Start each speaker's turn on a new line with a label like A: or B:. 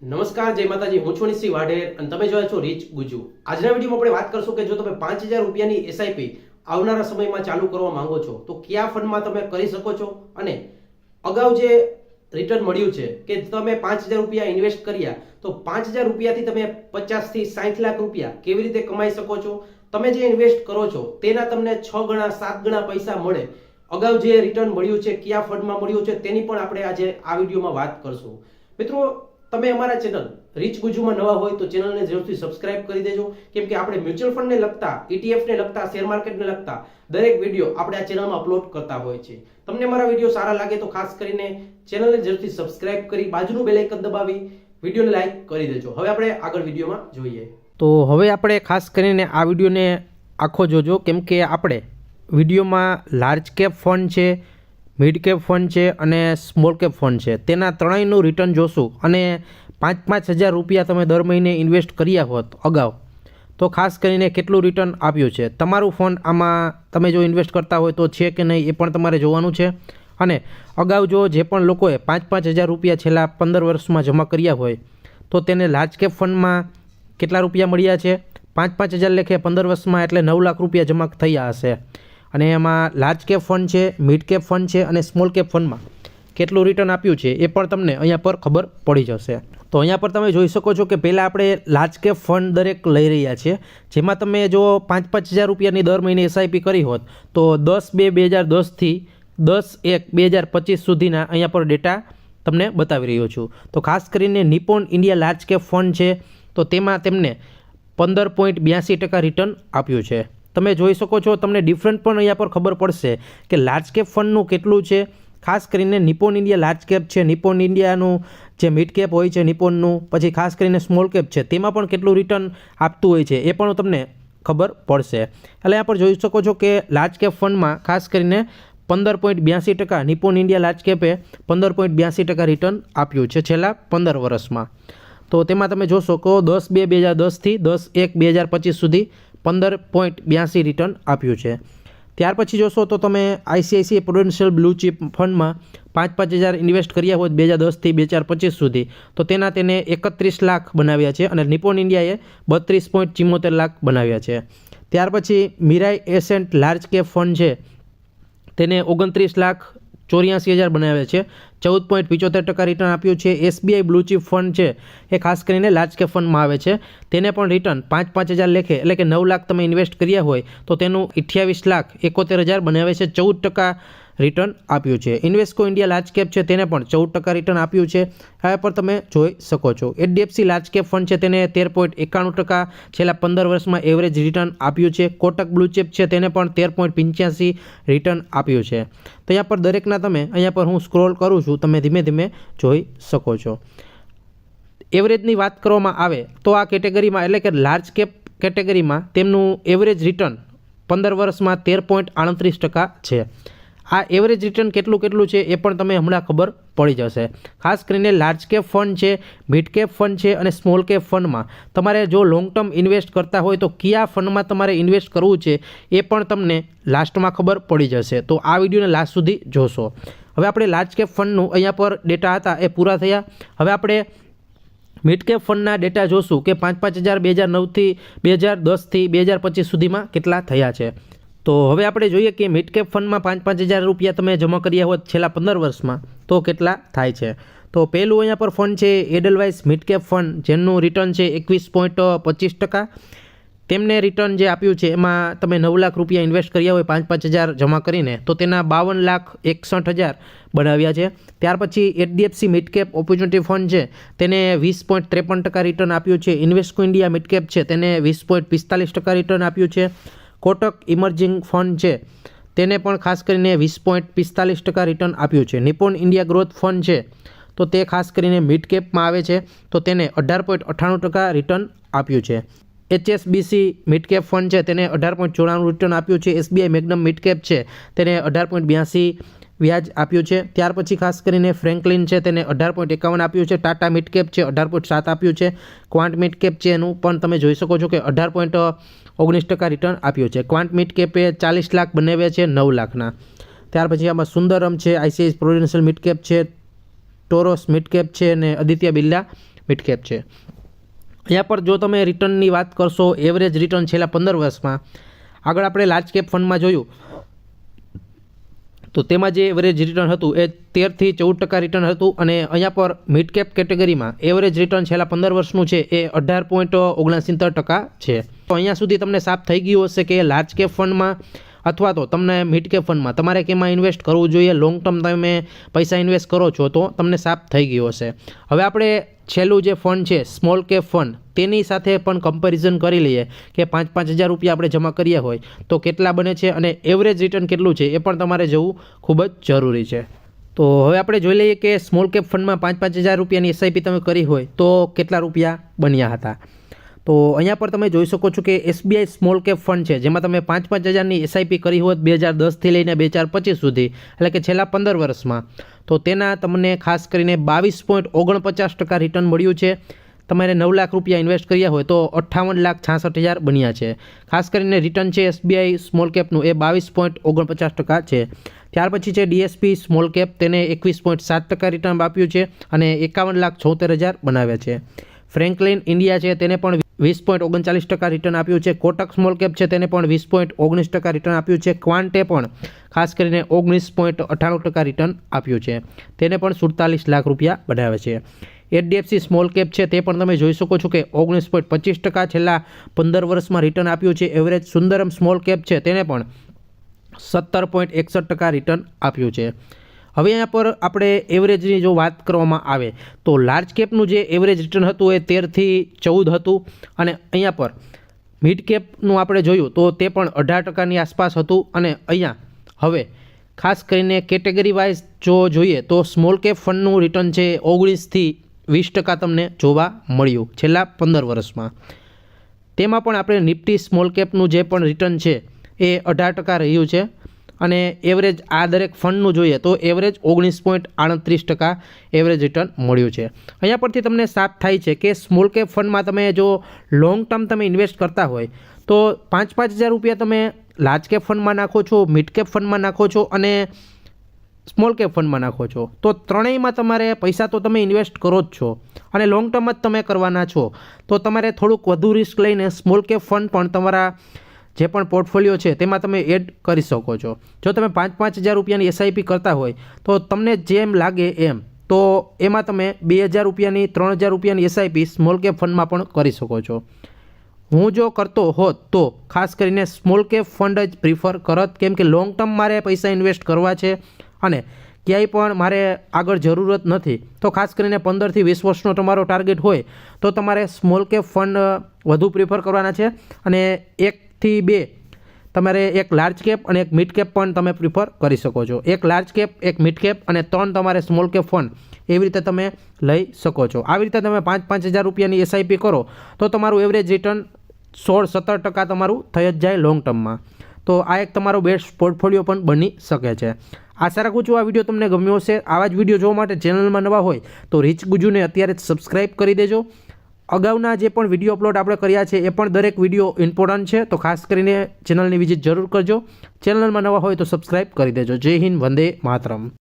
A: નમસ્કાર, જય માતાજી. હું છું નિશી વાઢેર અને તમે જોયા છો રીચ ગુજુ. આજના વિડીયોમાં આપણે વાત કરશું કે જો તમે 5000 રૂપિયાની એસઆઈપી આવનારા સમયમાં ચાલુ કરવા માંગો છો તો કયા ફંડમાં તમે કરી શકો છો, અને અગાઉ જે રિટર્ન મળ્યું છે કે તમે 5000 રૂપિયા ઇન્વેસ્ટ કર્યા તો 5000 રૂપિયાથી તમે 50 થી 60 લાખ રૂપિયા કેવી રીતે કમાઈ શકો છો. તમે જે ઇન્વેસ્ટ કરો છો તેના તમને 6 ગણા 7 ગણા પૈસા મળે. અગાઉ જે રિટર્ન મળ્યું છે કયા ફંડમાં મળ્યું છે તેની પણ આપણે આજે આ વિડીયોમાં વાત કરશું. મિત્રો, તમે અમારા ચેનલ રીચ ગુજુમાં નવા હોય તો ચેનલને જરૂરથી સબસ્ક્રાઇબ કરી દેજો, કેમ કે આપણે મ્યુચ્યુઅલ ફંડને લગતા, ETF ને લગતા, શેર માર્કેટને લગતા દરેક વિડીયો આપણે આ ચેનલમાં અપલોડ કરતા હોય છે. તમને અમારા વિડીયો સારા લાગે તો ખાસ કરીને ચેનલને જરૂરથી સબસ્ક્રાઇબ કરી બાજુનું બેલ આઇકન દબાવી વિડીયોને લાઈક કરી દેજો. હવે આપણે આગળ વિડીયોમાં જોઈએ. તો હવે આપણે ખાસ કરીને આ વિડીયોને આખો જોજો, કેમ કે આપણે વિડીયોમાં લાર્જ કેપ ફંડ છે, મિડ કેપ ફંડ છે અને સ્મોલ કેપ ફંડ છે, તેના ત્રણેયનું રિટર્ન જોશું. અને 5,000 રૂપિયા તમે દર મહિને ઇન્વેસ્ટ કર્યા હોત અગાઉ તો ખાસ કરીને કેટલું રિટર્ન આપ્યું છે. તમારું ફંડ આમાં તમે જો ઇન્વેસ્ટ કરતા હોય તો છે કે નહીં એ પણ તમારે જોવાનું છે. અને અગાઉ જો જે પણ લોકોએ 5,000 રૂપિયા છેલ્લા 15 વર્ષમાં જમા કર્યા હોય તો તેને લાર્જ કેપ ફંડમાં કેટલા રૂપિયા મળ્યા છે, 5,000 લેખે 15 વર્ષમાં એટલે 9 લાખ રૂપિયા જમા થયા હશે. અને એમાં લાર્જ કેપ ફંડ છે, મિડ કેપ ફંડ છે અને સ્મોલ કેપ ફંડમાં કેટલું રિટર્ન આપ્યું છે એ પણ તમને અહીંયા પર ખબર પડી જશે. તો અહીંયા પર તમે જોઈ શકો છો કે પહેલાં આપણે લાર્જ કેપ ફંડ દરેક લઈ રહ્યા છીએ, જેમાં તમે જો 5,000 રૂપિયાની દર મહિને એસઆઈપી કરી હોત તો 10/2/2010થી 10/1/2025 સુધીના અહીંયા પર ડેટા તમને બતાવી રહ્યો છું. તો ખાસ કરીને Nippon India large cap fund છે તો તેમાં તેમને 15.82% રિટર્ન આપ્યું છે. તમે જોઈ શકો છો, તમને ડિફરન્ટ પણ અહીંયા પર ખબર પડશે કે લાર્જ કેપ ફંડનું કેટલું છે. ખાસ કરીને નિપોન ઇન્ડિયા લાર્જ કેપ છે, નિપોન ઇન્ડિયાનું જે મિડ કેપ હોય છે નિપોનનું, પછી ખાસ કરીને સ્મોલ કેપ છે તેમાં પણ કેટલું રિટર્ન આપતું હોય છે એ પણ તમને ખબર પડશે. એટલે અહીંયા પર જોઈ શકો છો કે લાર્જ કેપ ફંડમાં ખાસ કરીને 15.82% નિપોન ઇન્ડિયા લાર્જ કેપે 15.82% રિટર્ન આપ્યું છે છેલ્લા 15 વર્ષમાં. તો તેમાં તમે જોશો કે 10/2/2010થી 10/1/2025 સુધી 15.82 રિટર્ન આપ્યું છે. ત્યાર પછી જોશો તો તમે આઈસીઆઈસીઆઈ પ્રુડેન્શિયલ બ્લુ ચીપ ફંડમાં 5,000 ઇન્વેસ્ટ કર્યા હોય 2010થી 2025 સુધી તો તેને 31 લાખ બનાવ્યા છે અને નિપોન ઇન્ડિયાએ 32.74 લાખ બનાવ્યા છે. ત્યાર પછી મીરાઈ એસેન્ટ લાર્જ કેપ ફંડ છે તેને 29,84,000 બનાવ્યા છે, 14.75% રિટર્ન આપ્યું છે. એસબીઆઈ બ્લુ ચીપ ફંડ છે એ ખાસ કરીને લાર્જ કેપ ફંડમાં આવે છે, તેને પણ રિટર્ન 5,000 લેખે એટલે કે 9 લાખ તમે ઇન્વેસ્ટ કર્યા હોય તો તેનું 28,71,000 બનાવે છે, 14% રિટર્ન આપ્યું છે. ઇન્વેસ્કો ઇન્ડિયા લાર્જ કેપ છે તેને પણ 14% રિટર્ન આપ્યું છે. હવે પર તમે જોઈ શકો છો એચડીએફસી લાર્જ કેપ ફંડ છે તેને 13.91% છેલ્લા 15 વર્ષમાં એવરેજ રિટર્ન આપ્યું છે. કોટક બ્લુ ચીપ છે તેને પણ 13.85% રિટર્ન આપ્યું છે. તો અહીંયા પર દરેકના તમે અહીંયા પર હું સ્ક્રોલ કરું છું, તમે ધીમે ધીમે જોઈ શકો છો. એવરેજની વાત કરવામાં આવે તો આ કેટેગરીમાં એટલે કે લાર્જ કેપ કેટેગરીમાં તેમનું એવરેજ રિટર્ન 15 વર્ષમાં 13.38% છે. આ એવરેજ રિટર્ન કેટલું છે એ પણ તમે હમણાં ખબર પડી જશે. ખાસ કરીને લાર્જ કેપ ફંડ છે, મિડ કેપ ફંડ છે અને સ્મોલ કેપ ફંડમાં તમારે જો લોંગ ટર્મ ઇન્વેસ્ટ કરતા હોય તો કયા ફંડમાં તમારે ઇન્વેસ્ટ કરવું છે એ પણ તમને લાસ્ટમાં ખબર પડી જશે. તો આ વિડીયોને લાસ્ટ સુધી જોશો. હવે આપણે લાર્જ કેપ ફંડનું અહીંયા પર ડેટા હતા એ પૂરા થયા. હવે આપણે મિડ કેપ ફંડના ડેટા જોશું કે 5,000 2009થી 2010થી 2025 સુધીમાં કેટલા થયા છે. તો હવે આપણે જોઈએ કે મિડ કેપ ફંડમાં 5,000 રૂપિયા તમે જમા કર્યા હોત છેલ્લા 15 વર્ષમાં તો કેટલા થાય છે. તો પહેલું અહીંયા પર ફંડ છે એડલવાઇસ મિડ કેપ ફંડ, જેનું રિટર્ન છે 21.25%. તેમને રિટર્ન જે આપ્યું છે એમાં તમે 9 લાખ રૂપિયા ઇન્વેસ્ટ કર્યા હોય 5,000 જમા કરીને તો તેના 52,61,000 બનાવ્યા છે. ત્યાર પછી HDFC mid cap opportunity fund છે તેને 20.53% રિટર્ન આપ્યું છે. ઇન્વેસ્કો ઇન્ડિયા મિડ કેપ છે તેને 20.45% રિટર્ન આપ્યું છે. કોટક ઇમર્જિંગ ફંડ છે તેને પણ ખાસ કરીને 20.45% રિટર્ન આપ્યું છે. નિપોન ઇન્ડિયા ગ્રોથ ફંડ છે તો તે ખાસ કરીને મિડ કેપમાં આવે છે તો તેને 18.98% રિટર્ન આપ્યું છે. એચએસબીસી મિડ કેપ ફંડ છે તેને 18.94% રિટર્ન આપ્યું છે. એસબીઆઈ મેગ્નમ મિડ કેપ છે તેને 18.82% વ્યાજ આપ્યું છે. ત્યાર પછી ખાસ કરીને ફ્રેન્કલિન છે તેને 18.51% આપ્યું છે. ટાટા મિડ કેપ છે 18.7% આપ્યું છે. ક્વાન્ટ મિડ કેપ છે એનું પણ તમે જોઈ શકો છો કે 18.19% રિટર્ન આપ્યું છે. ક્વાન્ટ મિડ કેપે 40 લાખ બનાવ્યા છે 9 લાખના. ત્યાર પછી આમાં સુંદરમ છે, આઈસીઆઈસીઆઈ પ્રુડેન્શિયલ મિડ કેપ છે, ટોરોસ મિડ કેપ છે અને આદિત્ય બિરલા
B: મિડ કેપ છે. અહીંયા પર જો તમે રિટર્નની વાત કરશો, એવરેજ રિટર્ન છેલ્લા 15 વર્ષમાં, આગળ આપણે લાર્જ કેપ ફંડમાં જોયું તો તેમાં જે એવરેજ રિટર્ન હતું એ 13થી 14% રિટર્ન હતું, અને અહીંયા પર મિડ કેપ કેટેગરીમાં એવરેજ રિટર્ન છેલ્લા 15 વર્ષનું છે એ 18.69% છે. તો અહીંયા સુધી તમને સાફ થઈ ગયું હશે કે લાર્જ કેપ ફંડમાં અથવા તો તમને મિડ કેપ ફંડમાં તમારે કેમાં ઇન્વેસ્ટ કરવું જોઈએ. લોંગ ટર્મ તમે પૈસા ઇન્વેસ્ટ કરો છો તો તમને સાફ થઈ ગયું હશે. હવે આપણે છેલ્લું જે ફંડ છે સ્મોલ કેપ ફંડ, તેની સાથે પણ કમ્પેરિઝન કરી લઈએ કે 5,000 રૂપિયા આપણે જમા કર્યા હોય તો કેટલા બને છે અને એવરેજ રિટર્ન કેટલું છે એ પણ તમારે જોવું ખૂબ જ જરૂરી છે. તો હવે આપણે જોઈ લઈએ કે સ્મોલ કેપ ફંડમાં 5,000 રૂપિયાની એસઆઈપી તમે કરી હોય તો કેટલા રૂપિયા બન્યા હતા. તો અહીંયા પર તમે જોઈ શકો છો કે SBI સ્મોલ કેપ ફંડ છે જેમાં તમે 5,000ની એસઆઈપી કરી હોત 2010થી લઈને 2025 સુધી, એટલે કે છેલ્લા 15 વર્ષમાં, તો તેના તમને ખાસ કરીને 22.49% રિટર્ન મળ્યું છે. તમારે 9 લાખ રૂપિયા ઇન્વેસ્ટ કર્યા હોય તો 58,66,000 બન્યા છે. ખાસ કરીને રિટર્ન છે SBI સ્મોલ કેપનું એ 22.49% છે. ત્યાર પછી છે DSP સ્મોલ કેપ, તેને 21.7% રિટર્ન આપ્યું છે અને 51,76,000 બનાવ્યા છે. ફ્રેન્કલિન ઇન્ડિયા છે તેને પણ 20.39% રિટર્ન આપ્યું છે. કોટક સ્મોલ કેપ છે તેને પણ 20.19% રિટર્ન આપ્યું છે. ક્વાન્ટે પણ ખાસ કરીને 19.98% રિટર્ન આપ્યું છે, તેને પણ 47 લાખ રૂપિયા બનાવે છે. HDFC સ્મોલ કેપ છે તે પણ તમે જોઈ શકો છો કે 19.25% છેલ્લા 15 વર્ષમાં રિટર્ન આપ્યું છે. એવરેજ સુંદરમ સ્મોલ કેપ છે તેને પણ 17.61% રિટર્ન આપ્યું છે. હવે અહીંયા પર આપણે એવરેજની જો વાત કરવામાં આવે તો લાર્જ કેપનું જે એવરેજ રિટર્ન હતું એ 13થી 14 હતું, અને અહીંયા પર મિડ કેપનું આપણે જોયું તો તે પણ 18%ની આસપાસ હતું. અને અહીંયા હવે ખાસ કરીને કેટેગરી વાઇઝ જો જોઈએ તો સ્મોલ કેપ ફંડનું રિટર્ન છે 19થી 20% તમને જોવા મળ્યું છેલ્લા 15 વર્ષમાં. તેમાં પણ આપણે નિફ્ટી સ્મોલ કેપનું જે પણ રિટર્ન છે એ 18% રહ્યું છે, અને એવરેજ આ દરેક ફંડનું જોઈએ તો એવરેજ 19.38% એવરેજ રિટર્ન મળ્યું છે. અહીંયા પરથી તમને સાફ થાય છે કે સ્મોલ કેપ ફંડમાં તમે જો લોંગ ટર્મ તમે ઇન્વેસ્ટ કરતા હોય તો 5,000 રૂપિયા તમે લાર્જ કેપ ફંડમાં નાખો છો, મિડ કેપ ફંડમાં નાખો છો અને સ્મોલ કેપ ફંડમાં નાખો છો, તો ત્રણેયમાં તમારે પૈસા તો તમે ઇન્વેસ્ટ કરો જ છો અને લોંગ ટર્મ જ તમે કરવાના છો. તો તમારે થોડુંક વધુ રિસ્ક લઈને સ્મોલ કેપ ફંડ પણ તમારા જે પણ પોર્ટફોલિયો છે તેમાં તમે એડ કરી શકો છો. જો તમે 5,000 રૂપિયાની એસઆઈપી કરતા હોય તો તમને જેમ લાગે એમ, તો એમાં તમે 2,000 રૂપિયાની 3,000 રૂપિયાની એસઆઈપી સ્મોલ કેપ ફંડમાં પણ કરી શકો છો. હું જો કરતો હોત તો ખાસ કરીને સ્મોલ કેપ ફંડ જ પ્રિફર કરત, કેમ કે લોંગ ટર્મ મારે પૈસા ઇન્વેસ્ટ કરવા છે અને ક્યાંય પણ મારે આગળ જરૂરત નથી. તો ખાસ કરીને 15થી 20 વર્ષનો તમારો ટાર્ગેટ હોય તો તમારે સ્મોલ કેપ ફંડ વધુ પ્રિફર કરવાના છે, અને 1થી 2 તમારે એક લાર્જ કેપ અને એક મિડ કેપ પણ તમે પ્રિફર કરી શકો છો. એક લાર્જ કેપ, એક મિડ કેપ અને 3 તમારે સ્મોલ કેપ ફંડ, એવી રીતે તમે લઈ શકો છો. આવી રીતે તમે 5,000 રૂપિયાની એસઆઈપી કરો તો તમારું એવરેજ રિટર્ન 16-17% તમારું થઈ જ જાય લોંગ ટર્મમાં. તો આ એક તમારો બેસ્ટ પોર્ટફોલિયો પણ બની શકે છે. આશા રાખું છું આ વિડીયો તમને ગમ્યો હશે. આવા જ વિડીયો જોવા માટે ચેનલમાં નવા હોય તો રીચ ગુજુને અત્યારે જ સબસ્ક્રાઈબ કરી દેજો. અગાઉના જે પણ વિડીયો અપલોડ આપણે કર્યા છે એ પણ દરેક વિડીયો ઇમ્પોર્ટન્ટ છે, તો ખાસ કરીને ચેનલની વિઝિટ જરૂર કરજો. ચેનલમાં નવા હોય તો સબસ્ક્રાઈબ કરી દેજો. જય હિન્દ, વંદે માતરમ.